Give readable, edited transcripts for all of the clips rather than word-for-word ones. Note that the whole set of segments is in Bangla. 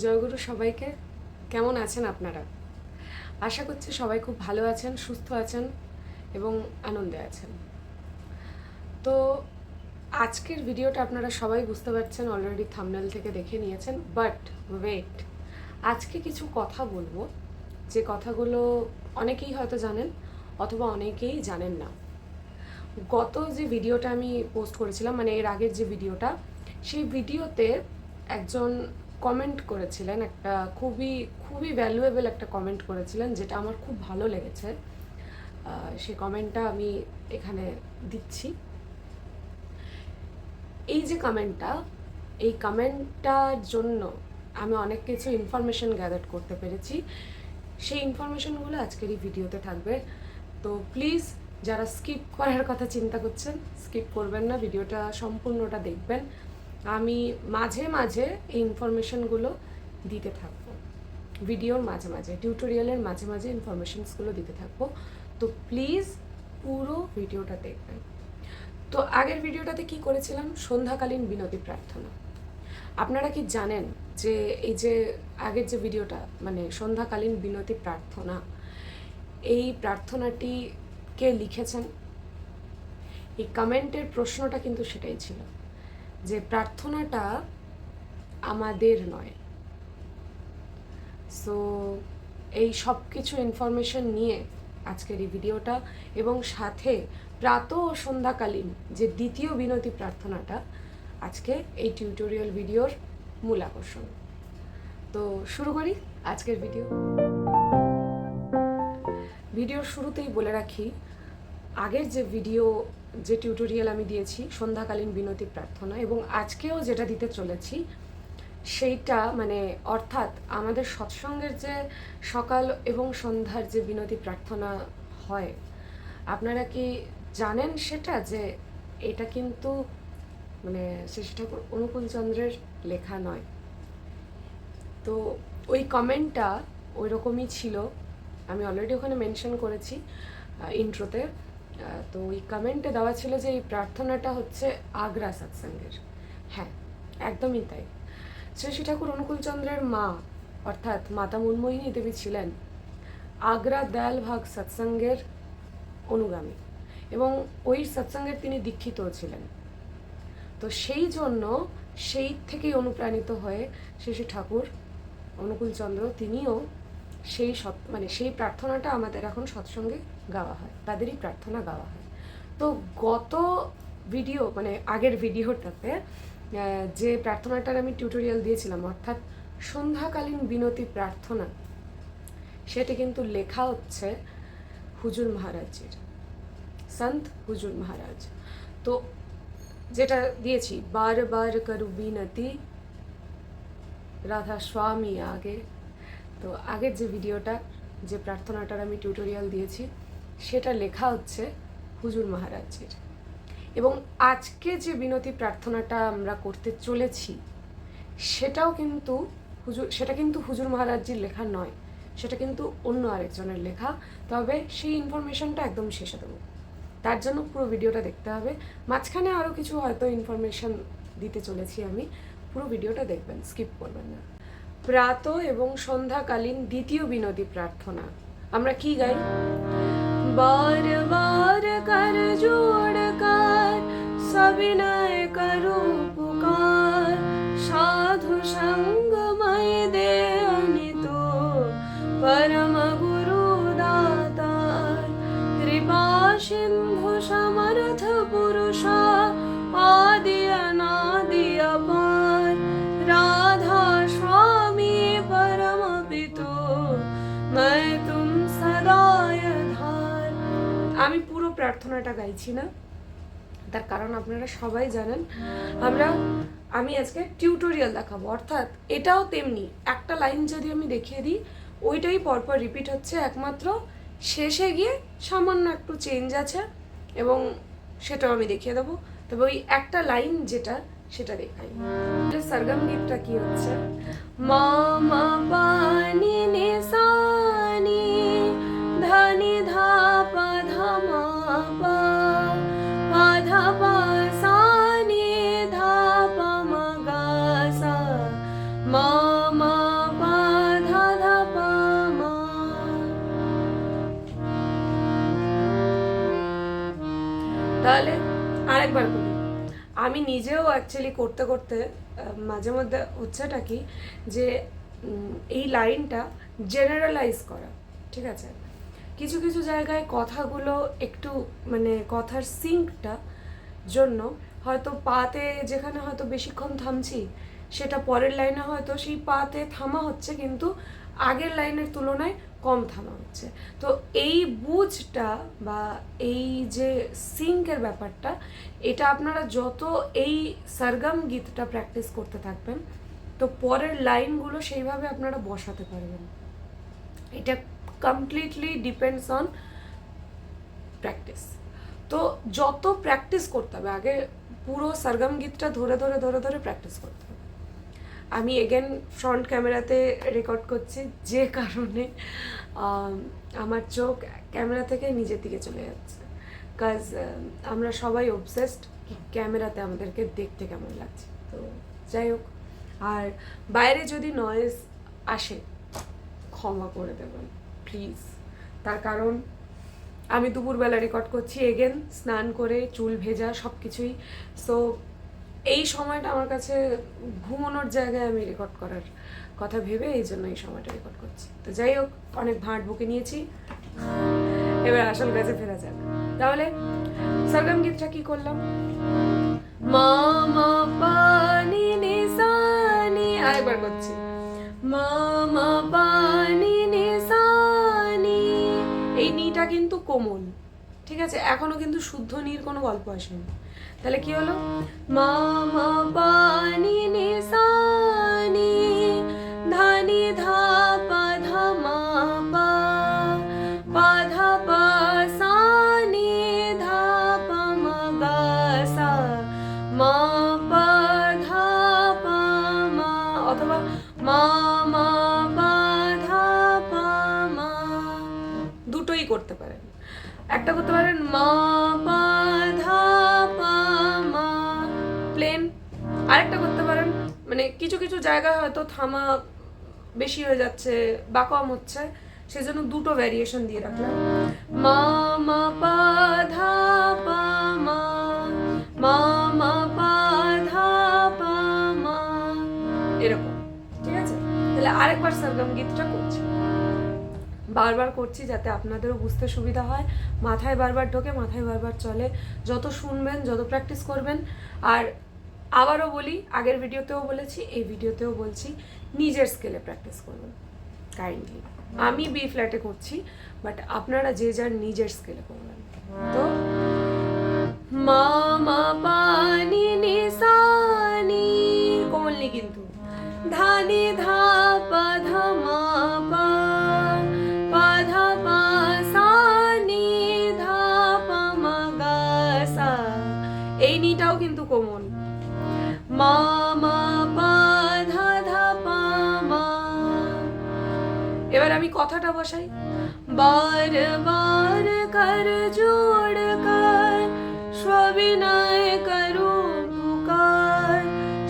জয়গুরু সবাইকে। কেমন আছেন আপনারা? আশা করছি সবাই খুব ভালো আছেন, সুস্থ আছেন এবং আনন্দে আছেন। তো আজকের ভিডিওটা আপনারা সবাই বুঝতে পারছেন, অলরেডি থাম্বনেল থেকে দেখে নিয়েছেন। বাট ওয়েট, আজকে কিছু কথা বলবো যে কথাগুলো অনেকেই হয়তো জানেন অথবা অনেকেই জানেন না। গত যে ভিডিওটা আমি পোস্ট করেছিলাম, মানে এর আগের যে ভিডিওটা, সেই ভিডিওতে একজন কমেন্ট করেছিলেন, একটা খুবই খুবই ভ্যালুয়েবল একটা কমেন্ট করেছিলেন, যেটা আমার খুব ভালো লেগেছে। সেই কমেন্টটা আমি এখানে দিচ্ছি। এই যে কমেন্টটা, এই কমেন্টটার জন্য আমি অনেক কিছু ইনফরমেশন গ্যাদার করতে পেরেছি। সেই ইনফরমেশনগুলো আজকের এই ভিডিওতে থাকবে। তো প্লিজ যারা স্কিপ করার কথা চিন্তা করছেন, স্কিপ করবেন না, ভিডিওটা সম্পূর্ণটা দেখবেন। আমি মাঝে মাঝে এই ইনফরমেশনগুলো দিতে থাকবো, ভিডিওর মাঝে মাঝে, টিউটোরিয়ালের মাঝে মাঝে ইনফরমেশনসগুলো দিতে থাকবো। তো প্লিজ পুরো ভিডিওটা দেখবেন। তো আগের ভিডিওটাতে কি করেছিলাম? সন্ধ্যাকালীন বিনতি প্রার্থনা। আপনারা কি জানেন যে এই যে আগের যে ভিডিওটা, মানে সন্ধ্যাকালীন বিনতি প্রার্থনা, এই প্রার্থনাটি কে লিখেছেন? এই কমেন্টের প্রশ্নটা কিন্তু সেটাই ছিল, যে প্রার্থনাটা আমাদের নয়। সো এই সব কিছু ইনফরমেশন নিয়ে আজকের এই ভিডিওটা, এবং সাথে প্রাতঃ ও সন্ধ্যাকালীন যে দ্বিতীয় বিনতি প্রার্থনাটা আজকে এই টিউটোরিয়াল ভিডিওর মূল আকর্ষণ। তো শুরু করি আজকের ভিডিওর শুরুতেই বলে রাখি, আগের যে ভিডিও, যে টিউটোরিয়াল আমি দিয়েছি সন্ধ্যাকালীন বিনতি প্রার্থনা, এবং আজকেও যেটা দিতে চলেছি সেইটা, মানে অর্থাৎ আমাদের সৎসঙ্গের যে সকাল এবং সন্ধ্যার যে বিনতি প্রার্থনা হয়, আপনারা কি জানেন সেটা? যে এটা কিন্তু মানে শ্রী ঠাকুর অনুকূল চন্দ্রের লেখা নয়। তো ওই কমেন্টটা ওই রকমই ছিল, আমি অলরেডি ওখানে মেনশন করেছি ইন্ট্রোতে। তো ওই কমেন্টে দেওয়া ছিল যে এই প্রার্থনাটা হচ্ছে আগ্রা সৎসঙ্গের। হ্যাঁ, একদমই তাই। শ্রী ঠাকুর অনুকূল চন্দ্রের মা অর্থাৎ মাতা মনমোহিনী দেবী ছিলেন আগ্রা দয়াল ভাগ সৎসঙ্গের অনুগামী, এবং ওই সৎসঙ্গের তিনি দীক্ষিতও ছিলেন। তো সেই জন্য সেই থেকেই অনুপ্রাণিত হয়ে শ্রী ঠাকুর অনুকূল চন্দ্র তিনিও সেই মানে সেই প্রার্থনাটা আমাদের এখন সৎসঙ্গে গাওয়া হয়, তাদেরই প্রার্থনা গাওয়া হয়। তো গত ভিডিও, মানে আগের ভিডিওটাতে যে প্রার্থনাটার আমি টিউটোরিয়াল দিয়েছিলাম, অর্থাৎ সন্ধ্যাকালীন বিনতি প্রার্থনা, সেটা কিন্তু লেখা হচ্ছে হুজুর মহারাজের, সন্ত হুজুর মহারাজ। তো যেটা দিয়েছি, বার বার করু বিনতি রাধা স্বামী আগে। তো আগের যে ভিডিওটা, যে প্রার্থনাটার আমি টিউটোরিয়াল দিয়েছি, সেটা লেখা হচ্ছে হুজুর মহারাজের। এবং আজকে যে বিনতি প্রার্থনাটা আমরা করতে চলেছি সেটাও কিন্তু সেটা কিন্তু হুজুর মহারাজজির লেখা নয়, সেটা কিন্তু অন্য আরেকজনের লেখা। তবে সেই ইনফরমেশনটা একদম শেষে দেবো, তার জন্য পুরো ভিডিওটা দেখতে হবে। মাঝখানে আরও কিছু হয়তো ইনফরমেশন দিতে চলেছি আমি, পুরো ভিডিওটা দেখবেন, স্কিপ করবেন না। প্রাতঃ এবং সন্ধ্যাকালীন দ্বিতীয় বিনতি প্রার্থনা আমরা কি গাই? বার বার কর জোড় কর সবিনয় করু পুকার, সাধু সঙ্গময় দে অনিত পরম গুরু দাতার, কৃপা সিন্ধু সমর্থ পুরুষা আদি অনাদি অপার, রাধা স্বামী পরম পিতো मैं तुम সদায় ধার। আমি পুরো প্রার্থনাটা গাইছি না, তার কারণ আপনারা সবাই জানেন। আমি আজকে টিউটোরিয়াল দেখাবো, অর্থাৎ এটাও তেমনি একটা লাইন যদি আমি দেখিয়ে দিই, ওইটাই পরপর রিপিট হচ্ছে, একমাত্র শেষে গিয়ে সামান্য একটু চেঞ্জ আছে, এবং সেটাও আমি দেখিয়ে দেবো। তবে ওই একটা লাইন যেটা, সেটা দেখাই। সরগম গীতটা কি হচ্ছে? মা মা পানি নে সানি ধানি ধা পা ধা মা পা পা ধা পা সানি ধা পা মা গা সা মা মা আরেকবার করি। আমি নিজেও অ্যাকচুয়ালি করতে করতে মাঝে মধ্যে হচ্ছেটা কি যে এই লাইনটা জেনারেলাইজ করা, ঠিক আছে? কিছু কিছু জায়গায় কথাগুলো একটু মানে কথার সিঙ্কটা জন্য হয়তো পাতে যেখানে হয়তো বেশিক্ষণ থামছি, সেটা পরের লাইনে হয়তো সেই পাতে থামা হচ্ছে, কিন্তু আগের লাইনের তুলনায় কম থামা হচ্ছে। তো এই বুঝটা বা এই যে সিঙ্কের ব্যাপারটা, এটা আপনারা যত এই সরগম গীতটা প্র্যাকটিস করতে থাকবেন, তো পরের লাইনগুলো সেইভাবে আপনারা বসাতে পারবেন। এটা কমপ্লিটলি ডিপেন্ডস অন প্র্যাকটিস। তো যত প্র্যাকটিস করতে হবে, আগে পুরো সরগম গীতটা ধরে ধরে ধরে ধরে প্র্যাকটিস করতে হবে। আমি এগেন ফ্রন্ট ক্যামেরাতে রেকর্ড করছি, যে কারণে আমার চোখ ক্যামেরা থেকে নিজের দিকে চলে যাচ্ছে, কাজ আমরা সবাই অবসেসড ক্যামেরাতে আমাদেরকে দেখতে কেমন লাগছে। তো যাই হোক, আর বাইরে যদি নয়েজ আসে ক্ষমা করে দেবেন প্লিজ। তার কারণ আমি দুপুরবেলা রেকর্ড করছি, এগেন স্নান করে চুল ভেজা সব কিছুই। সো এই সময়টা আমার কাছে ঘুমানোর জায়গায় আমি রেকর্ড করার কথা ভেবে এই জন্য এই সময়টা রেকর্ড করছি। তো যাই হোক, অনেক ভাঁট বুকে নিয়েছি, এবার আসল কাজে ফেরা যাক। তাহলে সরগম গীতটা কি করলাম? মা মা পা নি নি সা নি, আরেকবার করছি। মা মা পা নি নি সা নি। এই নিটা কিন্তু কোমল, ঠিক আছে? এখনো কিন্তু শুদ্ধ নির কোনো গল্প আসেনি। তাহলে কি হলো? মা মা পা নি নি সা নি, ধা নি ধা পা ধা মা পা, পা ধা পা সা নি ধা পা মা গা সা, মা পা ধা পা মা, অথবা মা মা পা ধা পা মা, দুটোই করতে পারেন। একটা করতে পারেন মা পা ধা পা মা প্লেন, আরেকটা করতে পারেন মানে কিছু কিছু জায়গায় হয়তো থামা বেশি হয়ে যাচ্ছে বা কম হচ্ছে, সেজন্য দুটো ভ্যারিয়েশন দিয়ে রাখলাম। মা মা পা ধা পা মা, মা মা পা ধা পা মা, এরকম, ঠিক আছে? তাহলে আরেকবার সরগম গীতটা করছি, বারবার করছি যাতে আপনাদেরও বুঝতে সুবিধা হয়, মাথায় বারবার ঢোকে, মাথায় বারবার চলে। যত শুনবেন, যত প্র্যাকটিস করবেন। আর আবারও বলি, আগের ভিডিওতেও বলেছি, এই ভিডিওতেও বলছি, নিজের স্কেলে প্র্যাকটিস করবেন কাইন্ডলি। আমি বি ফ্ল্যাটে করছি, বাট আপনারা যে যার নিজের স্কেলে করবেন। তো মা মা পা নি নি সা নি, কোমল নি কিন্তু, ধা নি ধা পা ধা মা পা, পা ধা পা সা নি ধা পা মা গা সা, এই নিটাও কিন্তু কোমল। মা মা পা ধা ধা পা মা। এবার আমি কথাটা বসাই। বার বার কর জোড় কর সবিনয় করু পুকার,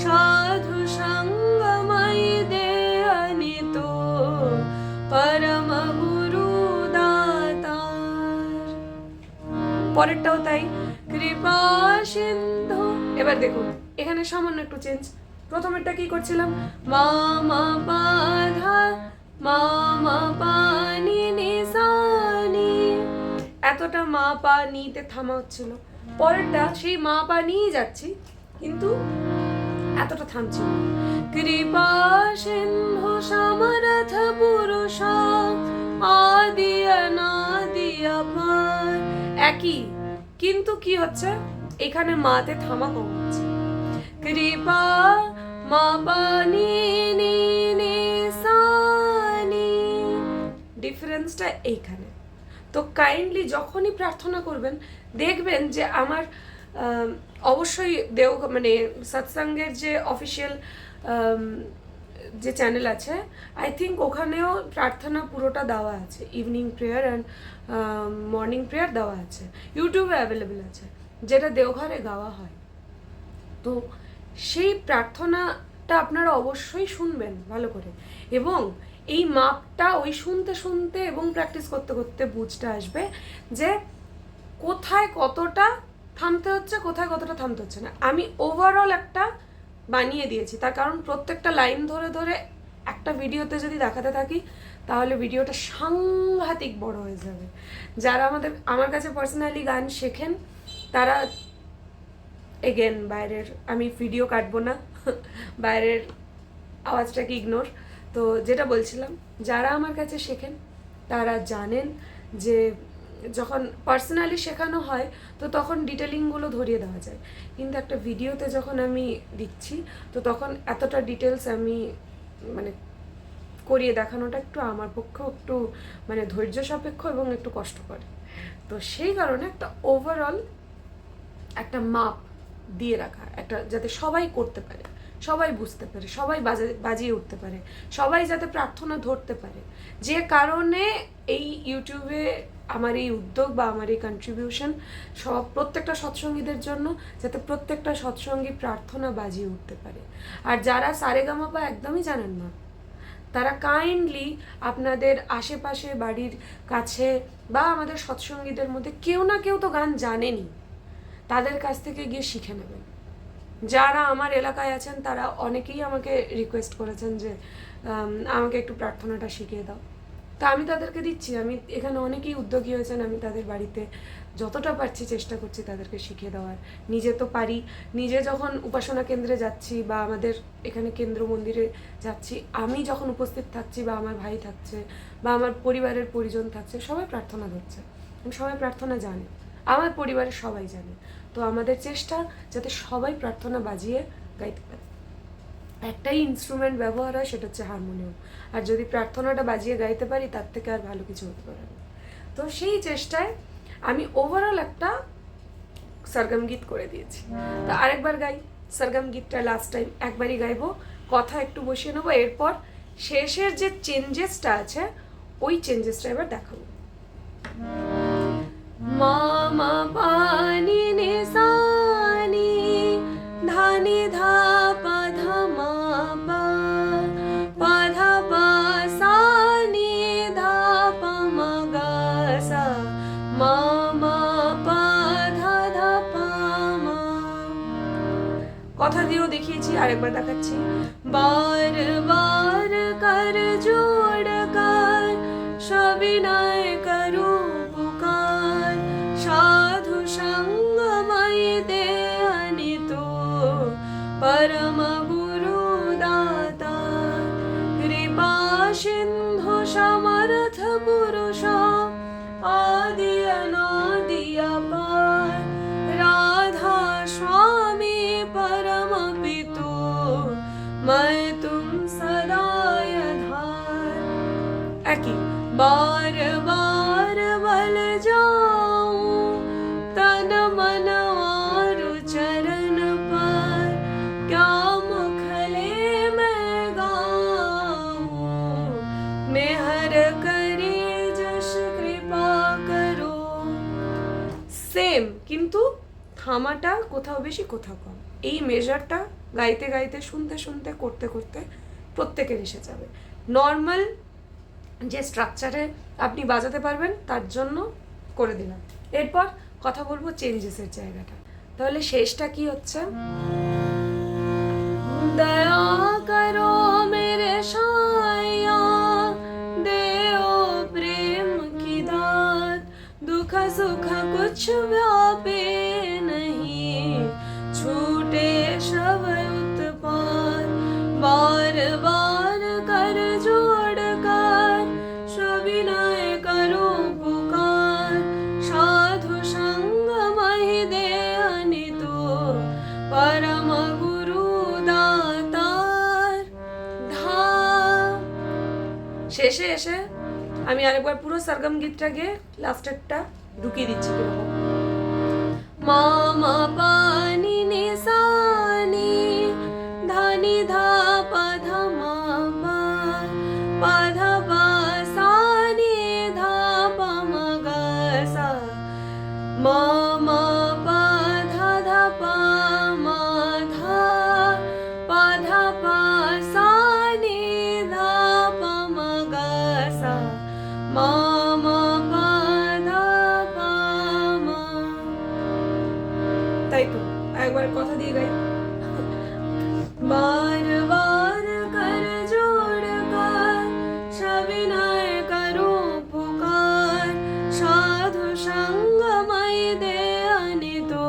সাধু সঙ্গময় দে অনিত পরম গুরু দাতার। পরেরটাও তাই, কৃপা সিন্ধু। এবার দেখুন এখানে সামান্য একটু চেঞ্জ। প্রথমেরটা কি করছিলাম? মা মা পা ধা, মা মা পা নি নি সা নি, এতটা মা পা নিতে থামা হচ্ছিল। পরেরটা সেই মা পা নিয়ে যাচ্ছি, কিন্তু এতটা থামছি না। কৃপা সিন্ধু সমরথ পুরুষ আদি অনাদি অপার, একই, কিন্তু কি হচ্ছে এখানে মাতে থামা কম হচ্ছে। কৃপা মা পা নি নি নি সা নি, ডিফারেন্সটা এইখানে। তো কাইন্ডলি যখনই প্রার্থনা করবেন দেখবেন যে আমার অবশ্যই মানে সৎসঙ্গের যে অফিসিয়াল যে চ্যানেল আছে, আই থিঙ্ক ওখানেও প্রার্থনা পুরোটা দেওয়া আছে, evening prayer and morning prayer দেওয়া আছে, ইউটিউবে অ্যাভেলেবেল আছে, যেটা দেওঘরে গাওয়া হয়। তো সেই প্রার্থনাটা আপনারা অবশ্যই শুনবেন ভালো করে, এবং এই মাপটা ওই শুনতে শুনতে এবং প্র্যাকটিস করতে করতে বুঝতে আসবে যে কোথায় কতটা থামতে হচ্ছে, কোথায় কতটা থামতে হচ্ছে না। আমি ওভারঅল একটা বানিয়ে দিয়েছি, তার কারণ প্রত্যেকটা লাইন ধরে ধরে একটা ভিডিওতে যদি দেখাতে থাকি তাহলে ভিডিওটা সাংঘাতিক বড় হয়ে যাবে। যারা আমার কাছে পার্সোনালি গান শেখেন তারা এগেন বাইরের, আমি ভিডিও কাটবো না, বাইরের আওয়াজটাকে ইগনোর। তো যেটা বলছিলাম, যারা আমার কাছে শেখেন তারা জানেন যে যখন পার্সোনালি শেখানো হয় তো তখন ডিটেলিংগুলো ধরিয়ে দেওয়া যায়, কিন্তু একটা ভিডিওতে যখন আমি দিচ্ছি তো তখন এতটা ডিটেলস আমি মানে করিয়ে দেখানোটা একটু আমার পক্ষেও একটু মানে ধৈর্য সাপেক্ষ এবং একটু কষ্টকর। তো সেই কারণে একটা ওভারঅল একটা মাপ দিয়ে রাখা, একটা যাতে সবাই করতে পারে, সবাই বুঝতে পারে, সবাই বাজিয়ে উঠতে পারে, সবাই যাতে প্রার্থনা ধরতে পারে। যে কারণে এই ইউটিউবে আমার এই উদ্যোগ বা আমার এই কন্ট্রিবিউশন প্রত্যেকটা সৎসঙ্গীদের জন্য, যাতে প্রত্যেকটা সৎসঙ্গী প্রার্থনা বাজিয়ে উঠতে পারে। আর যারা সারেগামাপা একদমই জানেন না তারা কাইন্ডলি আপনাদের আশেপাশে বাড়ির কাছে বা আমাদের সৎসঙ্গীদের মধ্যে কেউ না কেউ তো গান জানেনই, তাদের কাছ থেকে গিয়ে শিখে নেবেন। যারা আমার এলাকায় আছেন তারা অনেকেই আমাকে রিকোয়েস্ট করেছেন যে আমাকে একটু প্রার্থনাটা শিখিয়ে দাও, তা আমি তাদেরকে দিচ্ছি। আমি এখানে অনেকেই উদ্যোগী হয়েছেন, আমি তাদের বাড়িতে যতটা পারছি চেষ্টা করছি তাদেরকে শিখিয়ে দেওয়ার। নিজে তো পারি, নিজে যখন উপাসনা কেন্দ্রে যাচ্ছি বা আমাদের এখানে কেন্দ্র মন্দিরে যাচ্ছি, আমি যখন উপস্থিত থাকছি বা আমার ভাই থাকছে বা আমার পরিবারের পরিজন থাকছে, সবাই প্রার্থনা ধরছে, সবাই প্রার্থনা জানে, আমার পরিবারের সবাই জানে। তো আমাদের চেষ্টা যাতে সবাই প্রার্থনা বাজিয়ে গাইতে পারে। একটাই ইনস্ট্রুমেন্ট ব্যবহার হয়, সেটা হচ্ছে হারমোনিয়াম। আর যদি প্রার্থনাটা বাজিয়ে গাইতে পারি তার থেকে আর ভালো কিছু হতে পারে না। তো সেই চেষ্টায় আমি ওভারঅল একটা সরগম গীত করে দিয়েছি। তো আরেকবার গাই সরগম গীতটা, লাস্ট টাইম একবারই গাইবো, কথা একটু বসিয়ে নেবো, এরপর শেষের যে চেঞ্জেসটা আছে ওই চেঞ্জেসটা এবার দেখাবো। মা মা পানি নি সা নি ধা নি ধা পা ধা মা পা পা ধা পা সা নি ধা পা মা গা সা মা মা পা ধা ধা পা মা। কথা দিয়েও দেখিয়েছি, আরেকবার দেখাচ্ছি। বার বার কর জোড় কর সবিনয় করো পুকার, সাধু সঙ্গময় দে অনিতো परम गुरु दाता, कृपा सिंधु समर्थ पुरुष आदि अनादि अपार, राधा स्वामी परम पितु मैं तुम सदा आधार। একই बार बार बल जाऊं तन मन और चरण पर, क्या मुखले मैं गाऊं मेहर करे जस कृपा करो। সেম, কিন্তু থামাটা কোথাও বেশি কোথাও কম। এই মেজারটা গাইতে গাইতে শুনতে শুনতে করতে করতে প্রত্যেকের এসে যাবে। নর্মাল যে স্ট্রাকচারে আপনি বাজাতে পারবেন তার জন্য করে দিলাম। এরপর কথা বলবো চেঞ্জেসের জায়গাটা। তাহলে শেষটা কি হচ্ছে? দয়া করো মেরে সায়া, দেও প্রেম কি দাত, দুঃখ সুখ কুছ व्यापे नहीं, छूटे सब उत्पात, बार बार कर जोड़ कर सविनय करो पुकार, साधु संग महि दे अनितो परम गुरु दातार। ধা শেষে এসে আমি আরেকবার পুরো সরগম গীতটা গিয়ে লাস্টেরটা ঢুকিয়ে দিচ্ছি। মা মা পা নি নি সা নি ধা নি ধা পা ধা মা পা পা ধা পা সা নি ধা পা মা গা সা মা মা পা ধা ধা পা মা ধা পা ধা পা সা নি ধা পা মা গা সা মা মা পা ধা পা মা। हिंदी गाई। बार बार कर जोड़ कर सविनय करूं पुकार, साधु संग मई दे अनितो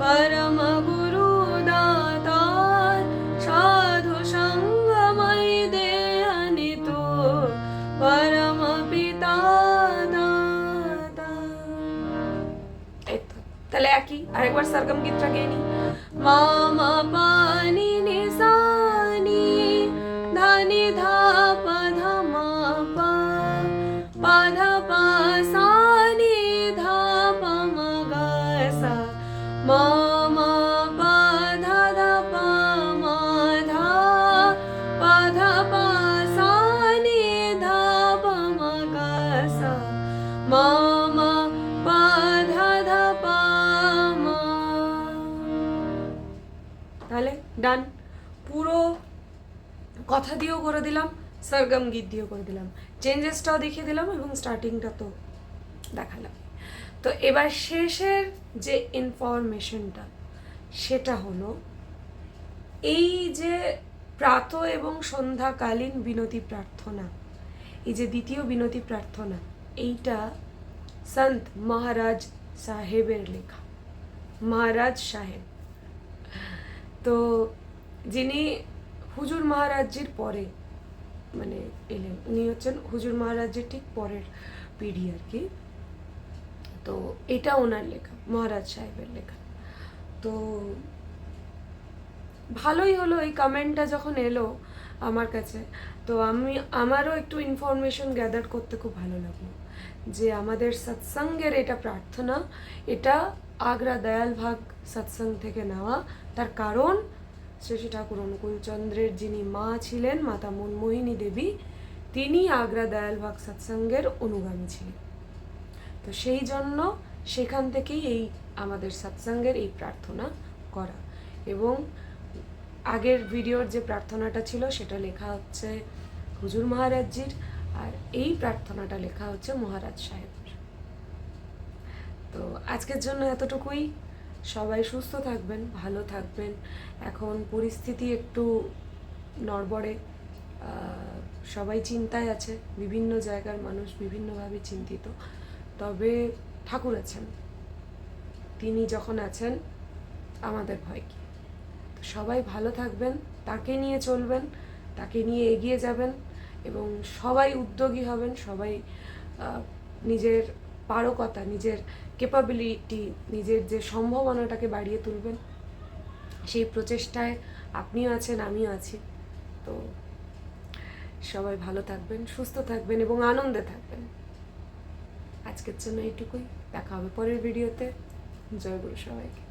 परम गुरु दातार, साधु संग मई दे अनितो परम पिता दाता। তাহলে একই আরেকবার সরগম গীতটা গেয়ে নি। মামা পানি নিসানি ধানি ধা পা ধা মা পা পা ধা পা সা নি ধা পা মা গা সা, মামা পা ধা ধা পা মা ধা পা ধা পা সা নি ধা পা মা গা সা, মামা পা ধা ধা পা। তাহলে ডান, পুরো কথা দিয়েও করে দিলাম, সরগম গীত দিয়েও করে দিলাম, চেঞ্জেসটাও দেখিয়ে দিলাম এবং স্টার্টিংটা তো দেখালাম। তো এবার শেষের যে ইনফরমেশনটা সেটা হলো এই যে প্রাতঃ এবং সন্ধ্যাকালীন বিনতি প্রার্থনা, এই যে দ্বিতীয় বিনতি প্রার্থনা, এইটা সন্ত মহারাজ সাহেবের লেখা। মহারাজ সাহেব তো যিনি হুজুর মহারাজজির পরে মানে এলেন, উনি হচ্ছেন হুজুর মহারাজজির ঠিক পরের পিঢ়ি আর কি। তো এটা ওনার লেখা, মহারাজ সাহেবের লেখা। তো ভালোই হলো এই কমেন্টটা যখন এলো আমার কাছে, তো আমারও একটু ইনফরমেশন গ্যাদার করতে খুব ভালো লাগলো যে আমাদের সৎসঙ্গের এটা প্রার্থনা, এটা আগ্রা দয়াল ভাগ সৎসঙ্গ থেকে নেওয়া। তার কারণ শ্রী শ্রী ঠাকুর অনুকূল চন্দ্রের যিনি মা ছিলেন, মাতা মনমোহিনী দেবী, তিনি আগ্রা দয়াল ভাগ সৎসঙ্গের অনুগামী ছিলেন। তো সেই জন্য সেখান থেকেই এই আমাদের সৎসঙ্গের এই প্রার্থনা করা। এবং আগের ভিডিওর যে প্রার্থনাটা ছিল সেটা লেখা হচ্ছে হুজুর মহারাজজির, আর এই প্রার্থনাটা লেখা হচ্ছে মহারাজ সাহেবের। তো আজকের জন্য এতটুকুই। সবাই সুস্থ থাকবেন, ভালো থাকবেন। এখন পরিস্থিতি একটু নড়বড়ে, সবাই চিন্তায় আছে, বিভিন্ন জায়গার মানুষ বিভিন্নভাবে চিন্তিত। তবে ঠাকুর আছেন, তিনি যখন আছেন আমাদের ভয় কি। তো সবাই ভালো থাকবেন, তাকে নিয়ে চলবেন, তাকে নিয়ে এগিয়ে যাবেন এবং সবাই উদ্যোগী হবেন, সবাই নিজের পারকতা, নিজের ক্যাপাবিলিটি, নিজের যে সম্ভাবনাটাকে বাড়িয়ে তুলবেন। সেই প্রচেষ্টায় আপনিও আছেন, আমিও আছি। তো সবাই ভালো থাকবেন, সুস্থ থাকবেন এবং আনন্দে থাকবেন। আজকের জন্য এইটুকুই, দেখা হবে পরের ভিডিওতে। জয় গুরু সবাইকে।